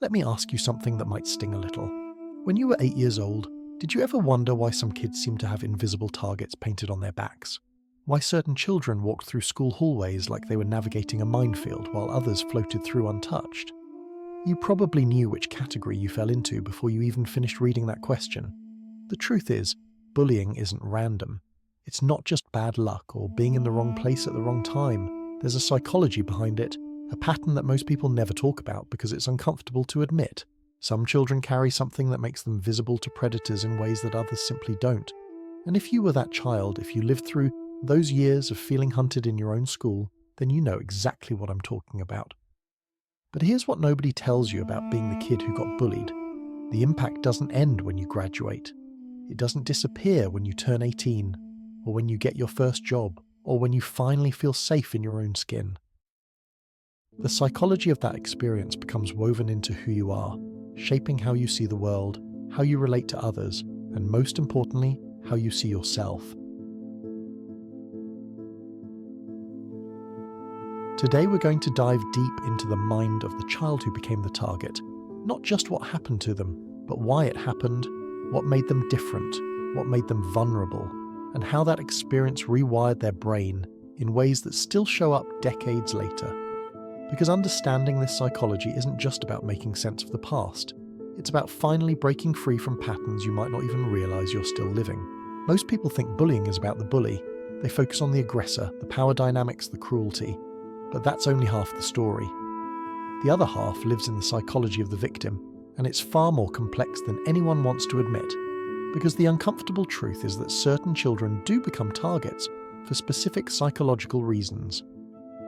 Let me ask you something that might sting a little. When you were 8 years old, did you ever wonder why some kids seem to have invisible targets painted on their backs? Why certain children walked through school hallways like they were navigating a minefield while others floated through untouched? You probably knew which category you fell into before you even finished reading that question. The truth is, bullying isn't random. It's not just bad luck or being in the wrong place at the wrong time. There's a psychology behind it, a pattern that most people never talk about because it's uncomfortable to admit. Some children carry something that makes them visible to predators in ways that others simply don't. And if you were that child, if you lived through those years of feeling hunted in your own school, then you know exactly what I'm talking about. But here's what nobody tells you about being the kid who got bullied. The impact doesn't end when you graduate. It doesn't disappear when you turn 18, or when you get your first job, or when you finally feel safe in your own skin. The psychology of that experience becomes woven into who you are, shaping how you see the world, how you relate to others, and most importantly, how you see yourself. Today we're going to dive deep into the mind of the child who became the target. Not just what happened to them, but why it happened, what made them different, what made them vulnerable, and how that experience rewired their brain in ways that still show up decades later. Because understanding this psychology isn't just about making sense of the past. It's about finally breaking free from patterns you might not even realize you're still living. Most people think bullying is about the bully. They focus on the aggressor, the power dynamics, the cruelty. But that's only half the story. The other half lives in the psychology of the victim, and it's far more complex than anyone wants to admit, because the uncomfortable truth is that certain children do become targets for specific psychological reasons,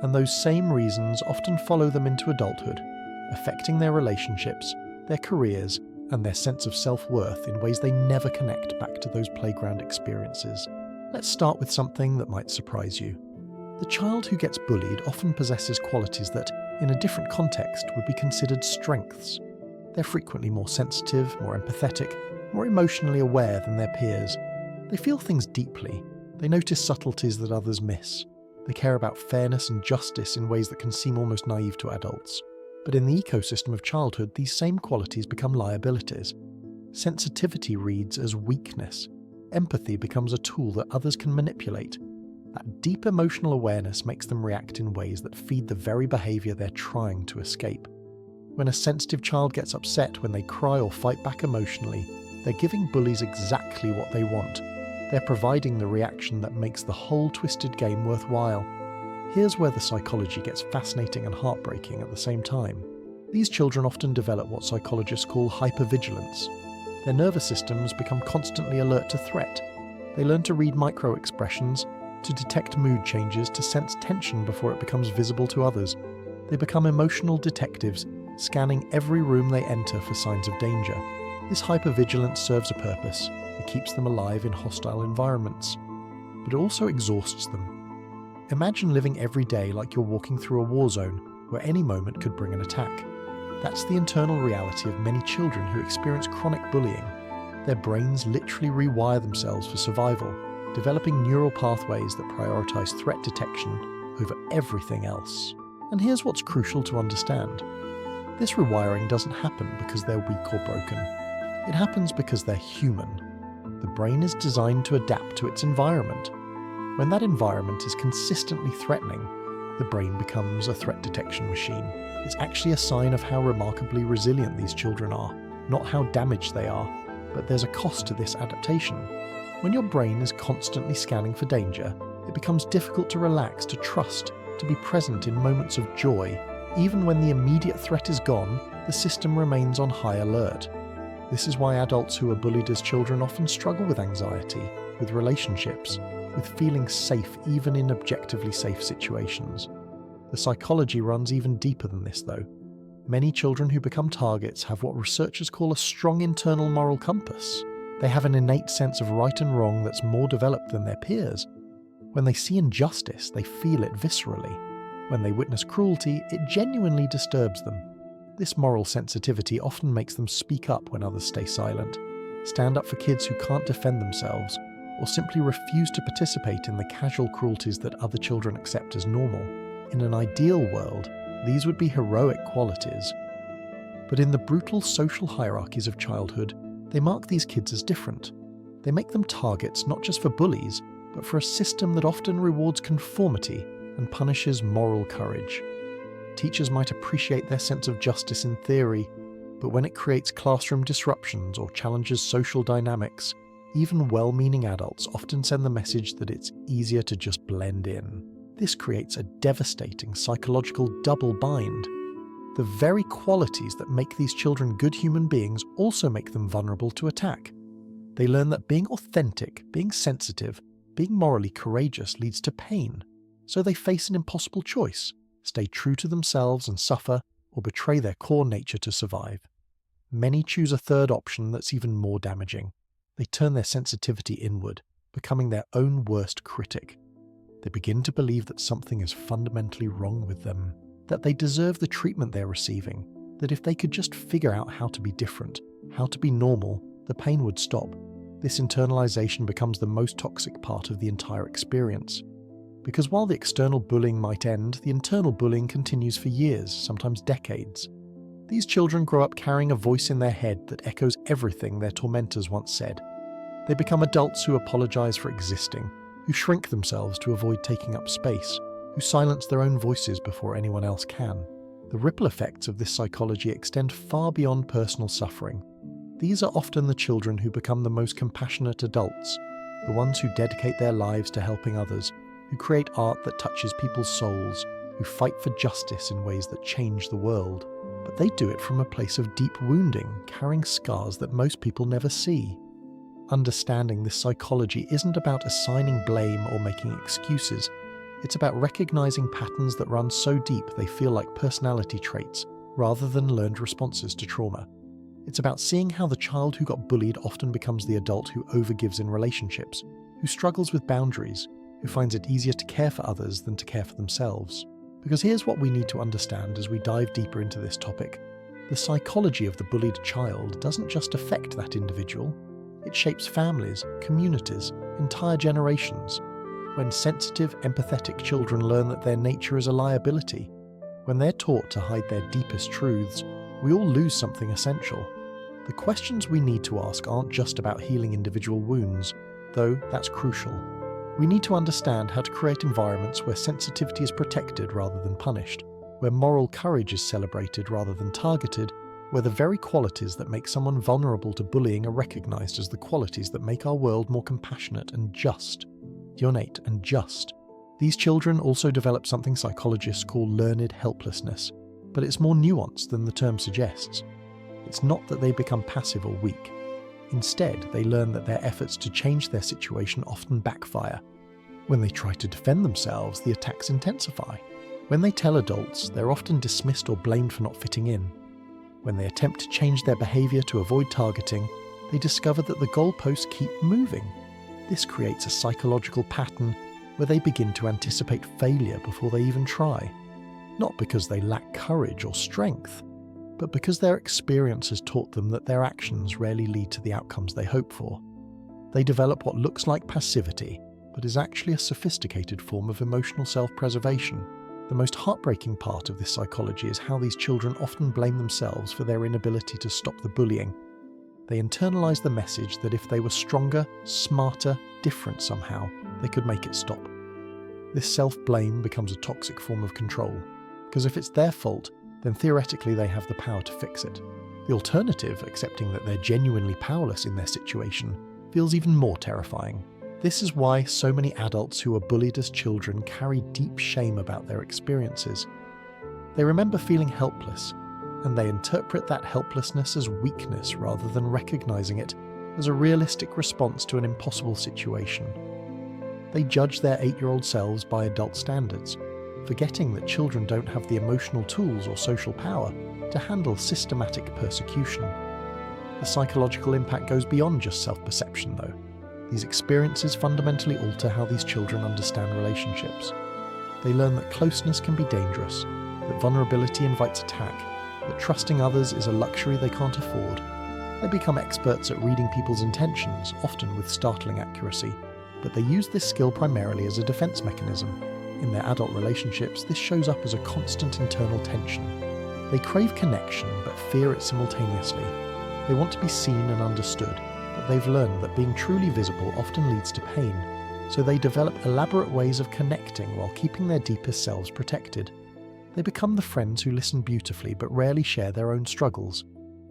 and those same reasons often follow them into adulthood, affecting their relationships, their careers, and their sense of self-worth in ways they never connect back to those playground experiences. Let's start with something that might surprise you. The child who gets bullied often possesses qualities that, in a different context, would be considered strengths. They're frequently more sensitive, more empathetic, more emotionally aware than their peers. They feel things deeply. They notice subtleties that others miss. They care about fairness and justice in ways that can seem almost naive to adults. But in the ecosystem of childhood, these same qualities become liabilities. Sensitivity reads as weakness. Empathy becomes a tool that others can manipulate. That deep emotional awareness makes them react in ways that feed the very behavior they're trying to escape. When a sensitive child gets upset when they cry or fight back emotionally, they're giving bullies exactly what they want. They're providing the reaction that makes the whole twisted game worthwhile. Here's where the psychology gets fascinating and heartbreaking at the same time. These children often develop what psychologists call hypervigilance. Their nervous systems become constantly alert to threat. They learn to read micro-expressions, to detect mood changes, to sense tension before it becomes visible to others. They become emotional detectives, scanning every room they enter for signs of danger. This hypervigilance serves a purpose. It keeps them alive in hostile environments. But it also exhausts them. Imagine living every day like you're walking through a war zone, where any moment could bring an attack. That's the internal reality of many children who experience chronic bullying. Their brains literally rewire themselves for survival, developing neural pathways that prioritize threat detection over everything else. And here's what's crucial to understand. This rewiring doesn't happen because they're weak or broken. It happens because they're human. The brain is designed to adapt to its environment. When that environment is consistently threatening, the brain becomes a threat detection machine. It's actually a sign of how remarkably resilient these children are, not how damaged they are. But there's a cost to this adaptation. When your brain is constantly scanning for danger, it becomes difficult to relax, to trust, to be present in moments of joy. Even when the immediate threat is gone, the system remains on high alert. This is why adults who are bullied as children often struggle with anxiety, with relationships, with feeling safe even in objectively safe situations. The psychology runs even deeper than this, though. Many children who become targets have what researchers call a strong internal moral compass. They have an innate sense of right and wrong that's more developed than their peers. When they see injustice, they feel it viscerally. When they witness cruelty, it genuinely disturbs them. This moral sensitivity often makes them speak up when others stay silent, stand up for kids who can't defend themselves, or simply refuse to participate in the casual cruelties that other children accept as normal. In an ideal world, these would be heroic qualities. But in the brutal social hierarchies of childhood, they mark these kids as different. They make them targets not just for bullies, but for a system that often rewards conformity and punishes moral courage. Teachers might appreciate their sense of justice in theory, but when it creates classroom disruptions or challenges social dynamics, even well-meaning adults often send the message that it's easier to just blend in. This creates a devastating psychological double bind. The very qualities that make these children good human beings also make them vulnerable to attack. They learn that being authentic, being sensitive, being morally courageous leads to pain, so they face an impossible choice: stay true to themselves and suffer, or betray their core nature to survive. Many choose a third option that's even more damaging. They turn their sensitivity inward, becoming their own worst critic. They begin to believe that something is fundamentally wrong with them, that they deserve the treatment they're receiving, that if they could just figure out how to be different, how to be normal, the pain would stop. This internalization becomes the most toxic part of the entire experience. Because while the external bullying might end, the internal bullying continues for years, sometimes decades. These children grow up carrying a voice in their head that echoes everything their tormentors once said. They become adults who apologize for existing, who shrink themselves to avoid taking up space, who silence their own voices before anyone else can. The ripple effects of this psychology extend far beyond personal suffering. These are often the children who become the most compassionate adults, the ones who dedicate their lives to helping others, who create art that touches people's souls, who fight for justice in ways that change the world. But they do it from a place of deep wounding, carrying scars that most people never see. Understanding this psychology isn't about assigning blame or making excuses. It's about recognizing patterns that run so deep they feel like personality traits, rather than learned responses to trauma. It's about seeing how the child who got bullied often becomes the adult who overgives in relationships, who struggles with boundaries, who finds it easier to care for others than to care for themselves. Because here's what we need to understand as we dive deeper into this topic. The psychology of the bullied child doesn't just affect that individual. It shapes families, communities, entire generations. When sensitive, empathetic children learn that their nature is a liability, when they're taught to hide their deepest truths, we all lose something essential. The questions we need to ask aren't just about healing individual wounds, though that's crucial. We need to understand how to create environments where sensitivity is protected rather than punished, where moral courage is celebrated rather than targeted, where the very qualities that make someone vulnerable to bullying are recognized as the qualities that make our world more compassionate and just. Ornate and just. These children also develop something psychologists call learned helplessness, but it's more nuanced than the term suggests. It's not that they become passive or weak. Instead, they learn that their efforts to change their situation often backfire. When they try to defend themselves, the attacks intensify. When they tell adults, they're often dismissed or blamed for not fitting in. When they attempt to change their behavior to avoid targeting, they discover that the goalposts keep moving. This creates a psychological pattern where they begin to anticipate failure before they even try. Not because they lack courage or strength, but because their experience has taught them that their actions rarely lead to the outcomes they hope for. They develop what looks like passivity, but is actually a sophisticated form of emotional self-preservation. The most heartbreaking part of this psychology is how these children often blame themselves for their inability to stop the bullying. They internalize the message that if they were stronger, smarter, different somehow, they could make it stop. This self-blame becomes a toxic form of control, because if it's their fault, then theoretically they have the power to fix it. The alternative, accepting that they're genuinely powerless in their situation, feels even more terrifying. This is why so many adults who were bullied as children carry deep shame about their experiences. They remember feeling helpless, and they interpret that helplessness as weakness rather than recognizing it as a realistic response to an impossible situation. They judge their 8-year-old selves by adult standards, forgetting that children don't have the emotional tools or social power to handle systematic persecution. The psychological impact goes beyond just self-perception, though. These experiences fundamentally alter how these children understand relationships. They learn that closeness can be dangerous, that vulnerability invites attack, that trusting others is a luxury they can't afford. They become experts at reading people's intentions, often with startling accuracy, but they use this skill primarily as a defense mechanism. In their adult relationships, this shows up as a constant internal tension. They crave connection but fear it simultaneously. They want to be seen and understood, but they've learned that being truly visible often leads to pain, so they develop elaborate ways of connecting while keeping their deepest selves protected. They become the friends who listen beautifully but rarely share their own struggles.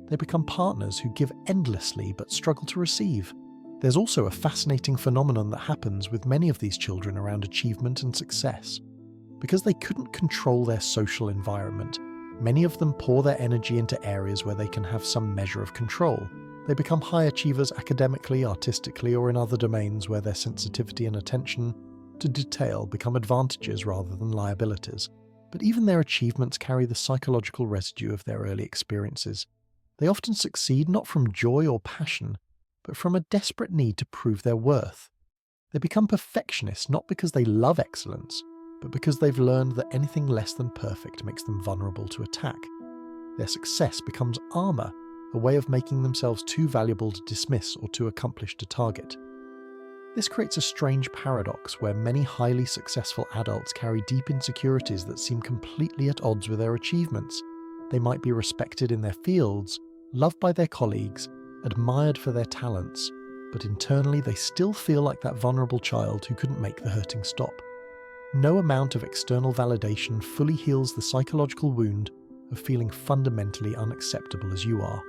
They become partners who give endlessly but struggle to receive. There's also a fascinating phenomenon that happens with many of these children around achievement and success. Because they couldn't control their social environment, many of them pour their energy into areas where they can have some measure of control. They become high achievers academically, artistically, or in other domains where their sensitivity and attention to detail become advantages rather than liabilities. But even their achievements carry the psychological residue of their early experiences. They often succeed not from joy or passion, but from a desperate need to prove their worth. They become perfectionists not because they love excellence, but because they've learned that anything less than perfect makes them vulnerable to attack. Their success becomes armor, a way of making themselves too valuable to dismiss or too accomplished to target. This creates a strange paradox where many highly successful adults carry deep insecurities that seem completely at odds with their achievements. They might be respected in their fields, loved by their colleagues, admired for their talents, but internally they still feel like that vulnerable child who couldn't make the hurting stop. No amount of external validation fully heals the psychological wound of feeling fundamentally unacceptable as you are.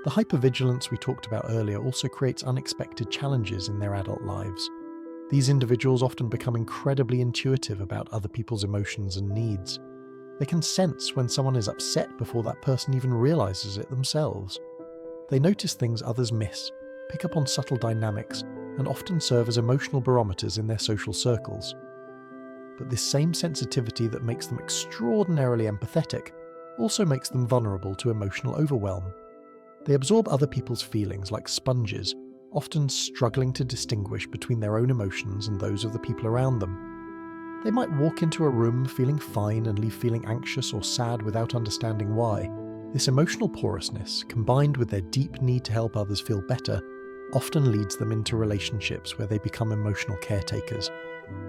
The hypervigilance we talked about earlier also creates unexpected challenges in their adult lives. These individuals often become incredibly intuitive about other people's emotions and needs. They can sense when someone is upset before that person even realizes it themselves. They notice things others miss, pick up on subtle dynamics, and often serve as emotional barometers in their social circles. But this same sensitivity that makes them extraordinarily empathetic also makes them vulnerable to emotional overwhelm. They absorb other people's feelings like sponges, often struggling to distinguish between their own emotions and those of the people around them. They might walk into a room feeling fine and leave feeling anxious or sad without understanding why. This emotional porousness, combined with their deep need to help others feel better, often leads them into relationships where they become emotional caretakers.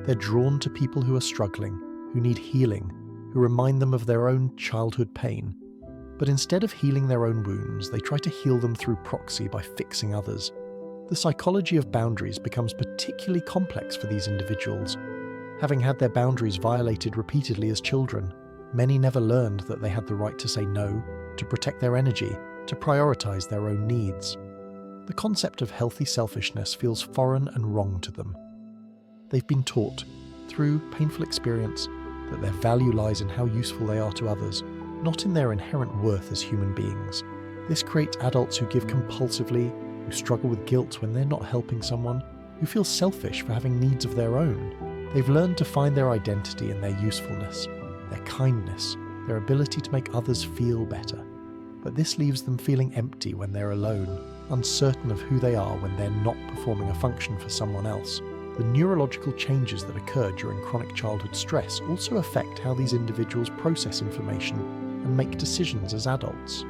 They're drawn to people who are struggling, who need healing, who remind them of their own childhood pain. But instead of healing their own wounds, they try to heal them through proxy by fixing others. The psychology of boundaries becomes particularly complex for these individuals. Having had their boundaries violated repeatedly as children, many never learned that they had the right to say no, to protect their energy, to prioritize their own needs. The concept of healthy selfishness feels foreign and wrong to them. They've been taught, through painful experience, that their value lies in how useful they are to others, not in their inherent worth as human beings. This creates adults who give compulsively, who struggle with guilt when they're not helping someone, who feel selfish for having needs of their own. They've learned to find their identity in their usefulness, their kindness, their ability to make others feel better. But this leaves them feeling empty when they're alone, uncertain of who they are when they're not performing a function for someone else. The neurological changes that occur during chronic childhood stress also affect how these individuals process information and make decisions as adults.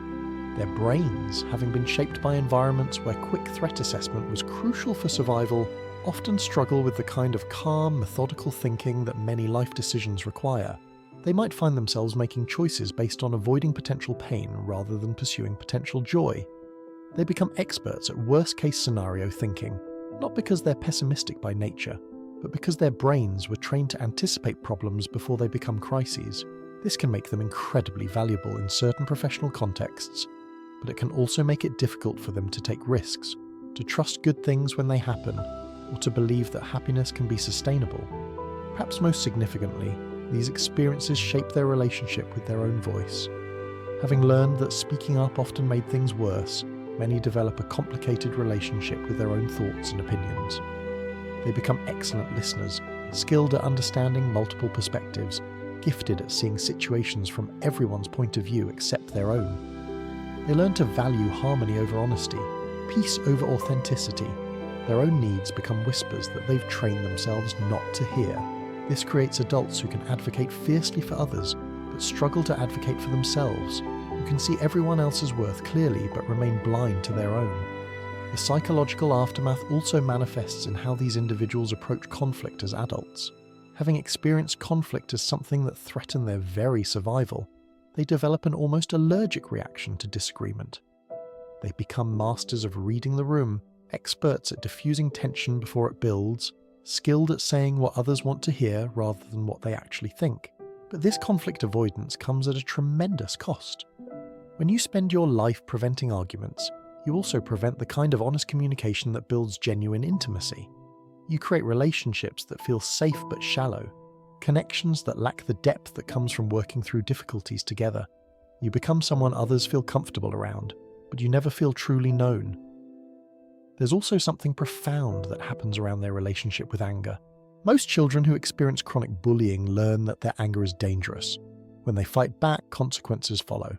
Their brains, having been shaped by environments where quick threat assessment was crucial for survival, often struggle with the kind of calm, methodical thinking that many life decisions require. They might find themselves making choices based on avoiding potential pain rather than pursuing potential joy. They become experts at worst-case scenario thinking, not because they're pessimistic by nature, but because their brains were trained to anticipate problems before they become crises. This can make them incredibly valuable in certain professional contexts, but it can also make it difficult for them to take risks, to trust good things when they happen, or to believe that happiness can be sustainable. Perhaps most significantly, these experiences shape their relationship with their own voice. Having learned that speaking up often made things worse, many develop a complicated relationship with their own thoughts and opinions. They become excellent listeners, skilled at understanding multiple perspectives, gifted at seeing situations from everyone's point of view except their own. They learn to value harmony over honesty, peace over authenticity. Their own needs become whispers that they've trained themselves not to hear. This creates adults who can advocate fiercely for others, but struggle to advocate for themselves, who can see everyone else's worth clearly but remain blind to their own. The psychological aftermath also manifests in how these individuals approach conflict as adults. Having experienced conflict as something that threatened their very survival, they develop an almost allergic reaction to disagreement. They become masters of reading the room, experts at diffusing tension before it builds, skilled at saying what others want to hear rather than what they actually think. But this conflict avoidance comes at a tremendous cost. When you spend your life preventing arguments, you also prevent the kind of honest communication that builds genuine intimacy. You create relationships that feel safe but shallow, connections that lack the depth that comes from working through difficulties together. You become someone others feel comfortable around, but you never feel truly known. There's also something profound that happens around their relationship with anger. Most children who experience chronic bullying learn that their anger is dangerous. When they fight back, consequences follow.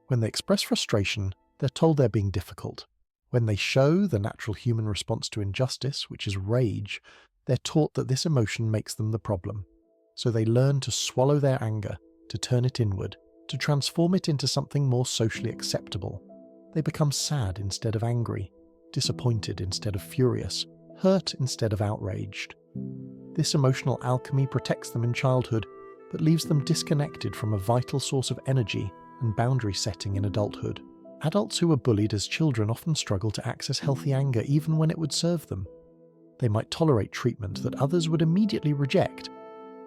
When they express frustration, they're told they're being difficult. When they show the natural human response to injustice, which is rage, they're taught that this emotion makes them the problem. So they learn to swallow their anger, to turn it inward, to transform it into something more socially acceptable. They become sad instead of angry, disappointed instead of furious, hurt instead of outraged. This emotional alchemy protects them in childhood, but leaves them disconnected from a vital source of energy and boundary setting in adulthood. Adults who were bullied as children often struggle to access healthy anger even when it would serve them. They might tolerate treatment that others would immediately reject,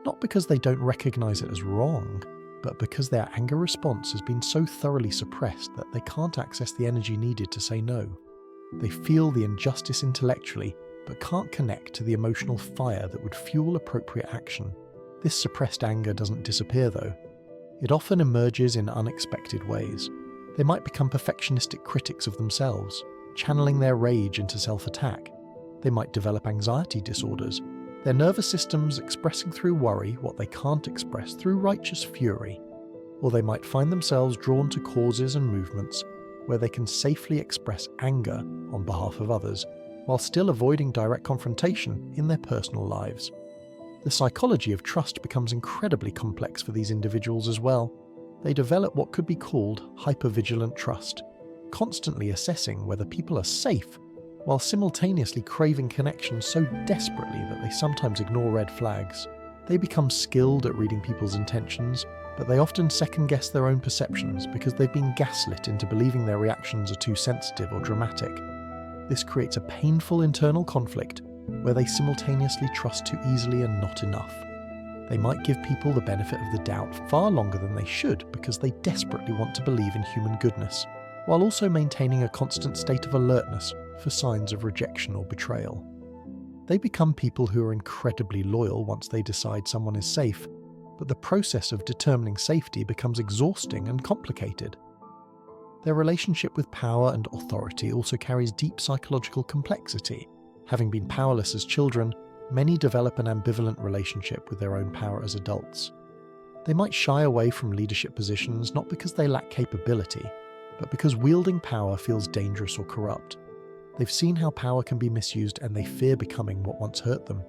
not because they don't recognize it as wrong, but because their anger response has been so thoroughly suppressed that they can't access the energy needed to say no. They feel the injustice intellectually, but can't connect to the emotional fire that would fuel appropriate action. This suppressed anger doesn't disappear though. It often emerges in unexpected ways. They might become perfectionistic critics of themselves, channeling their rage into self-attack. They might develop anxiety disorders, their nervous systems expressing through worry what they can't express through righteous fury. Or they might find themselves drawn to causes and movements where they can safely express anger on behalf of others, while still avoiding direct confrontation in their personal lives. The psychology of trust becomes incredibly complex for these individuals as well. They develop what could be called hypervigilant trust, constantly assessing whether people are safe, while simultaneously craving connection so desperately that they sometimes ignore red flags. They become skilled at reading people's intentions, but they often second-guess their own perceptions because they've been gaslit into believing their reactions are too sensitive or dramatic. This creates a painful internal conflict where they simultaneously trust too easily and not enough. They might give people the benefit of the doubt far longer than they should because they desperately want to believe in human goodness, while also maintaining a constant state of alertness for signs of rejection or betrayal. They become people who are incredibly loyal once they decide someone is safe, but the process of determining safety becomes exhausting and complicated. Their relationship with power and authority also carries deep psychological complexity. Having been powerless as children, many develop an ambivalent relationship with their own power as adults. They might shy away from leadership positions not because they lack capability, but because wielding power feels dangerous or corrupt. They've seen how power can be misused and they fear becoming what once hurt them.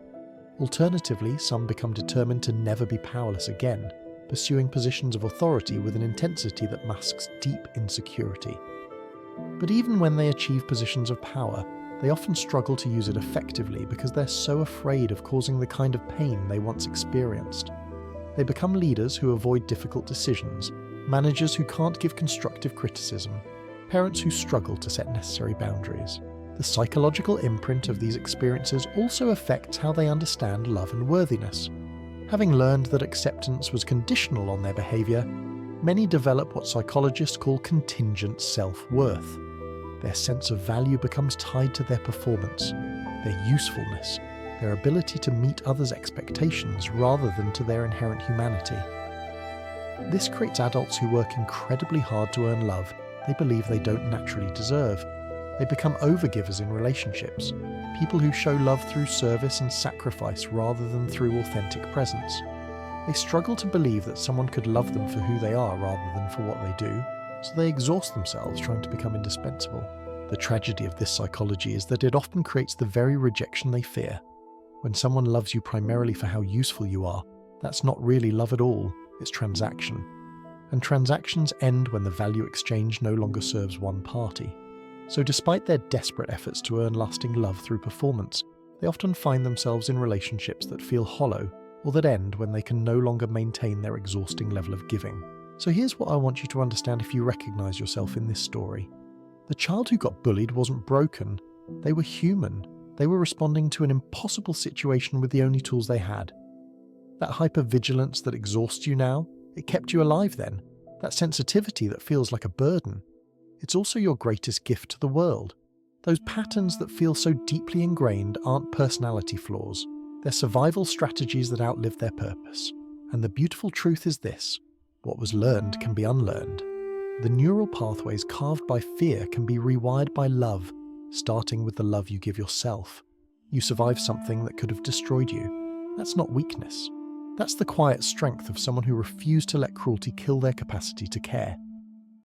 Alternatively, some become determined to never be powerless again, pursuing positions of authority with an intensity that masks deep insecurity. But even when they achieve positions of power, they often struggle to use it effectively because they're so afraid of causing the kind of pain they once experienced. They become leaders who avoid difficult decisions, managers who can't give constructive criticism, parents who struggle to set necessary boundaries. The psychological imprint of these experiences also affects how they understand love and worthiness. Having learned that acceptance was conditional on their behaviour, many develop what psychologists call contingent self-worth. Their sense of value becomes tied to their performance, their usefulness, their ability to meet others' expectations rather than to their inherent humanity. This creates adults who work incredibly hard to earn love they believe they don't naturally deserve. They become overgivers in relationships, people who show love through service and sacrifice rather than through authentic presence. They struggle to believe that someone could love them for who they are rather than for what they do, so they exhaust themselves trying to become indispensable. The tragedy of this psychology is that it often creates the very rejection they fear. When someone loves you primarily for how useful you are, that's not really love at all, it's transaction. And transactions end when the value exchange no longer serves one party. So despite their desperate efforts to earn lasting love through performance, they often find themselves in relationships that feel hollow or that end when they can no longer maintain their exhausting level of giving. So here's what I want you to understand if you recognize yourself in this story. The child who got bullied wasn't broken. They were human. They were responding to an impossible situation with the only tools they had. That hypervigilance that exhausts you now, it kept you alive then. That sensitivity that feels like a burden. It's also your greatest gift to the world. Those patterns that feel so deeply ingrained aren't personality flaws. They're survival strategies that outlive their purpose. And the beautiful truth is this: what was learned can be unlearned. The neural pathways carved by fear can be rewired by love, starting with the love you give yourself. You survived something that could have destroyed you. That's not weakness. That's the quiet strength of someone who refused to let cruelty kill their capacity to care.